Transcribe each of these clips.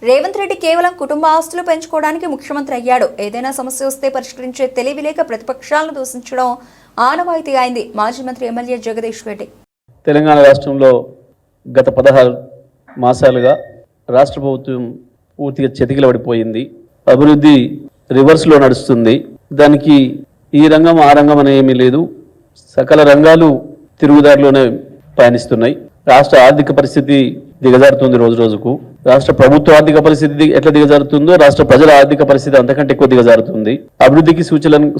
రేవంత్ రెడ్డి కేవలం కుటుంబ ఆస్తులు పెంచుకోవడానికి ముఖ్యమంత్రి అయ్యాడు. ఏదైనా సమస్య వస్తే పరిష్కరించే తెలివి లేక ప్రతిపక్షాలను దూషించడం ఆనవాయితీ అయింది. మాజీ మంత్రి ఎమ్మెల్యే జగదీష్ రెడ్డి. తెలంగాణ రాష్ట్రంలో గత 16 మాసాలుగా రాష్ట్ర ప్రభుత్వం పూర్తిగా చతికిలబడిపోయింది. అభివృద్ధి రివర్స్లో నడుస్తుంది. దానికి ఈ రంగం ఆ రంగం అనే ఏమీ లేదు. సకల రంగాలు తిరుగుదారిలోనే పయనిస్తున్నాయి. రాష్ట్ర ఆర్థిక పరిస్థితి దిగజారుతుంది రోజు రోజుకు. రాష్ట్ర ప్రభుత్వ ఆర్థిక పరిస్థితి ఎట్లా దిగజారుతుందో రాష్ట్ర ప్రజల ఆర్థిక పరిస్థితి అంతకంటే ఎక్కువ దిగజారుతుంది. అభివృద్ధికి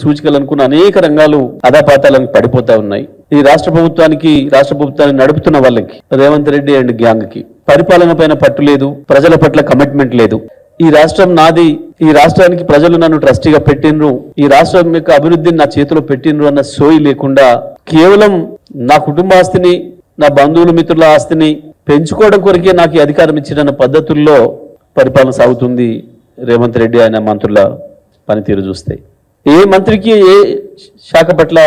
సూచికలు అనుకున్న అనేక రంగాలు అధాపాతాలకు పడిపోతా ఉన్నాయి. ఈ రాష్ట్ర ప్రభుత్వాన్ని నడుపుతున్న వాళ్ళకి, రేవంత్ రెడ్డి అండ్ గ్యాంగ్ కి పరిపాలన పైన పట్టు లేదు, ప్రజల పట్ల కమిట్మెంట్ లేదు. ఈ రాష్ట్రం నాది, ఈ రాష్ట్రానికి ప్రజలు నన్ను ట్రస్టీగా పెట్టినరు, ఈ రాష్ట్రం యొక్క అభివృద్ధిని నా చేతిలో పెట్టినరు అన్న సోయి లేకుండా కేవలం నా కుటుంబ ఆస్తిని, నా బంధువుల మిత్రుల ఆస్తిని పెంచుకోవడం కొరకే నాకు అధికారం ఇచ్చిన పద్ధతుల్లో పరిపాలన సాగుతుంది. రేవంత్ రెడ్డి ఆయన మంత్రుల పనితీరు చూస్తే ఏ మంత్రికి ఏ శాఖ పట్ల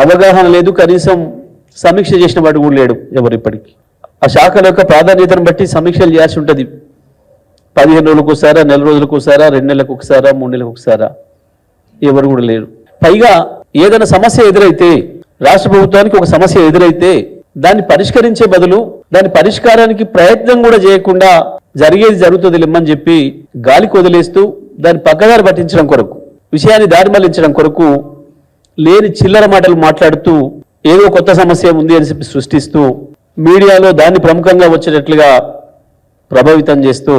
అవగాహన లేదు, కనీసం సమీక్ష చేసిన వాడు కూడా లేడు ఎవరు. ఇప్పటికీ ఆ శాఖల యొక్క ప్రాధాన్యతను బట్టి సమీక్షలు చేయాల్సి ఉంటుంది. 15 రోజులకు ఒకసారా, నెల రోజులకు ఒకసారా, 2 నెలలకు ఒకసారా, 3 నెలలకు ఒకసారా, ఎవరు కూడా లేరు. పైగా ఏదైనా సమస్య ఎదురైతే, రాష్ట్ర ప్రభుత్వానికి ఒక సమస్య ఎదురైతే దాన్ని పరిష్కరించే బదులు దాని పరిష్కారానికి ప్రయత్నం కూడా చేయకుండా జరిగేది జరుగుతుంది లేమని చెప్పి గాలికి వదిలేస్తూ దాన్ని పక్కదారి పట్టించడం కొరకు, విషయాన్ని దారి మళ్లించడం కొరకు లేని చిల్లర మాటలు మాట్లాడుతూ ఏదో కొత్త సమస్య ఉంది అని చెప్పి సృష్టిస్తూ మీడియాలో దాన్ని ప్రముఖంగా వచ్చేటట్లుగా ప్రభావితం చేస్తూ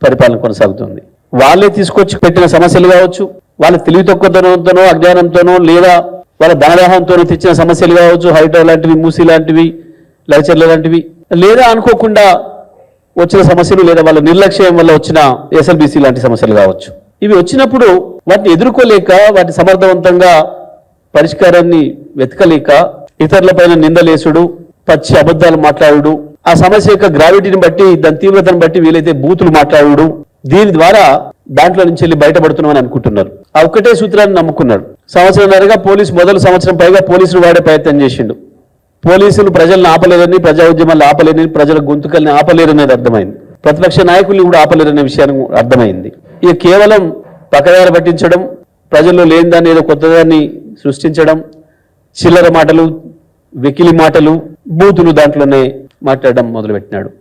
పరిపాలన కొనసాగుతుంది. వాళ్ళే తీసుకొచ్చి పెట్టిన సమస్యలు కావచ్చు, వాళ్ళ తెలివి తక్కువతనంతోనో అజ్ఞానంతోనో లేదా వాళ్ళ ధనదాహంతోనో తెచ్చిన సమస్యలు కావచ్చు, హైడ్రో లాంటివి, మూసీ లాంటివి, లైచర్ల లాంటివి, లేదా అనుకోకుండా వచ్చిన సమస్యలు, లేదా వాళ్ళ నిర్లక్ష్యం వల్ల వచ్చిన ఎస్ఎల్బిసి లాంటి సమస్యలు కావచ్చు. ఇవి వచ్చినప్పుడు వాటిని ఎదుర్కోలేక, వాటి సమర్థవంతంగా పరిష్కారాన్ని వెతకలేక ఇతరులపైన నిందలేసుడు, పచ్చి అబద్ధాలు మాట్లాడుడు, ఆ సమస్య యొక్క గ్రావిటీని బట్టి, దాని తీవ్రతను బట్టి వీలైతే బూతులు మాట్లాడుడు, దీని ద్వారా దాంట్లో నుంచి వెళ్ళి బయటపడుతున్నామని అనుకుంటున్నారు. ఆ ఒక్కటే సూత్రాన్ని నమ్ముకున్నాడు. సంవత్సరంన్నరగా మొదలు సంవత్సరం పైగా పోలీసులు వాడే ప్రయత్నం చేసిండు. పోలీసులు ప్రజలను ఆపలేరని, ప్రజా ఉద్యమాలు ఆపలేరని, ప్రజల గొంతుకల్ని ఆపలేరనేది అర్థమైంది. ప్రతిపక్ష నాయకుల్ని కూడా ఆపలేరనే విషయాన్ని అర్థమైంది. ఇక కేవలం పక్కదారి పట్టించడం, ప్రజల్లో లేని దాన్ని ఏదో కొత్తదాన్ని సృష్టించడం, చిల్లర మాటలు, వెకిలి మాటలు, బూతులు దాంట్లోనే మాట్లాడడం మొదలుపెట్టినాడు.